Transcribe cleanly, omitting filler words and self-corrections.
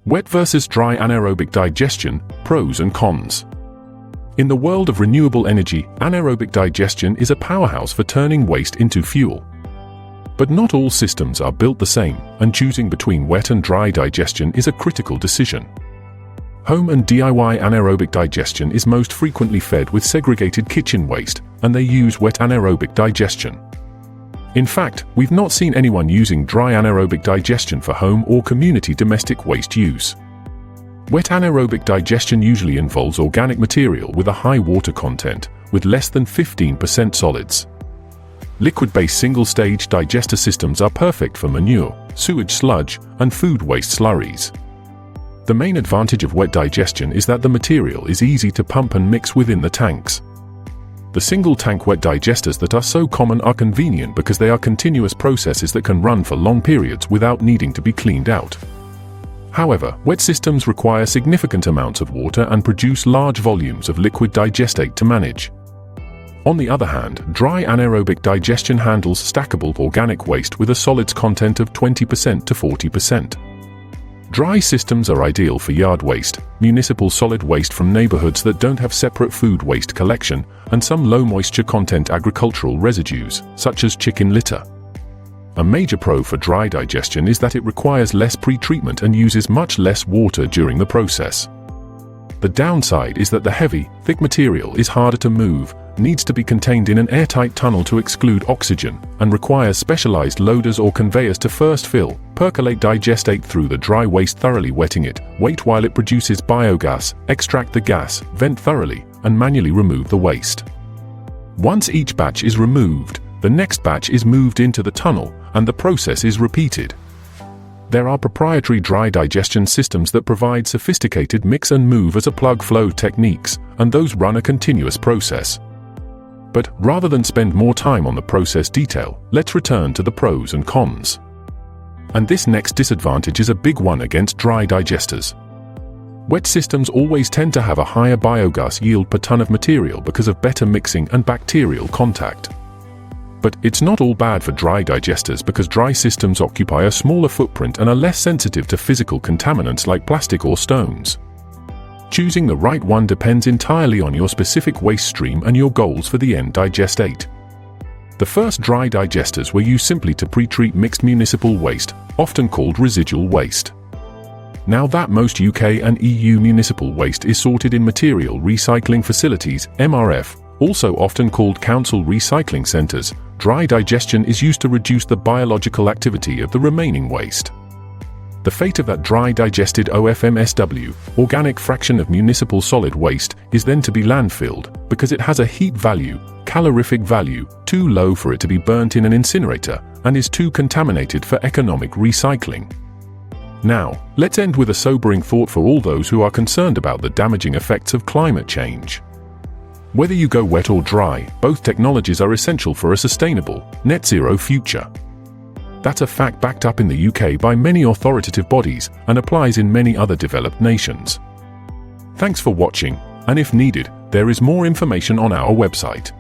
Wet versus dry anaerobic digestion, pros and cons. In the world of renewable energy, anaerobic digestion is a powerhouse for turning waste into fuel. But not all systems are built the same, and choosing between wet and dry digestion is a critical decision. Home and DIY anaerobic digestion is most frequently fed with segregated kitchen waste, and they use wet anaerobic digestion. In fact, we've not seen anyone using dry anaerobic digestion for home or community domestic waste use. Wet anaerobic digestion usually involves organic material with a high water content, with less than 15% solids. Liquid-based single-stage digester systems are perfect for manure, sewage sludge, and food waste slurries. The main advantage of wet digestion is that the material is easy to pump and mix within the tanks. The single-tank wet digesters that are so common are convenient because they are continuous processes that can run for long periods without needing to be cleaned out. However, wet systems require significant amounts of water and produce large volumes of liquid digestate to manage. On the other hand, dry anaerobic digestion handles stackable organic waste with a solids content of 20% to 40%. Dry systems are ideal for yard waste, municipal solid waste from neighborhoods that don't have separate food waste collection, and some low moisture content agricultural residues, such as chicken litter. A major pro for dry digestion is that it requires less pre-treatment and uses much less water during the process. The downside is that the heavy, thick material is harder to move, needs to be contained in an airtight tunnel to exclude oxygen, and requires specialized loaders or conveyors to first fill, percolate digestate through the dry waste, thoroughly wetting it, wait while it produces biogas, extract the gas, vent thoroughly, and manually remove the waste. Once each batch is removed, the next batch is moved into the tunnel, and the process is repeated. There are proprietary dry digestion systems that provide sophisticated mix and move as a plug flow techniques, and those run a continuous process. But rather than spend more time on the process detail, let's return to the pros and cons. And this next disadvantage is a big one against dry digesters. Wet systems always tend to have a higher biogas yield per ton of material because of better mixing and bacterial contact. But it's not all bad for dry digesters because dry systems occupy a smaller footprint and are less sensitive to physical contaminants like plastic or stones. Choosing the right one depends entirely on your specific waste stream and your goals for the end digestate. The first dry digesters were used simply to pre-treat mixed municipal waste, often called residual waste. Now that most UK and EU municipal waste is sorted in material recycling facilities, MRF, also often called council recycling centres, dry digestion is used to reduce the biological activity of the remaining waste. The fate of that dry digested OFMSW, organic fraction of municipal solid waste, is then to be landfilled, because it has a heat value, calorific value, too low for it to be burnt in an incinerator, and is too contaminated for economic recycling. Now, let's end with a sobering thought for all those who are concerned about the damaging effects of climate change. Whether you go wet or dry, both technologies are essential for a sustainable, net-zero future. That's a fact backed up in the UK by many authoritative bodies and applies in many other developed nations. Thanks for watching, and if needed, there is more information on our website.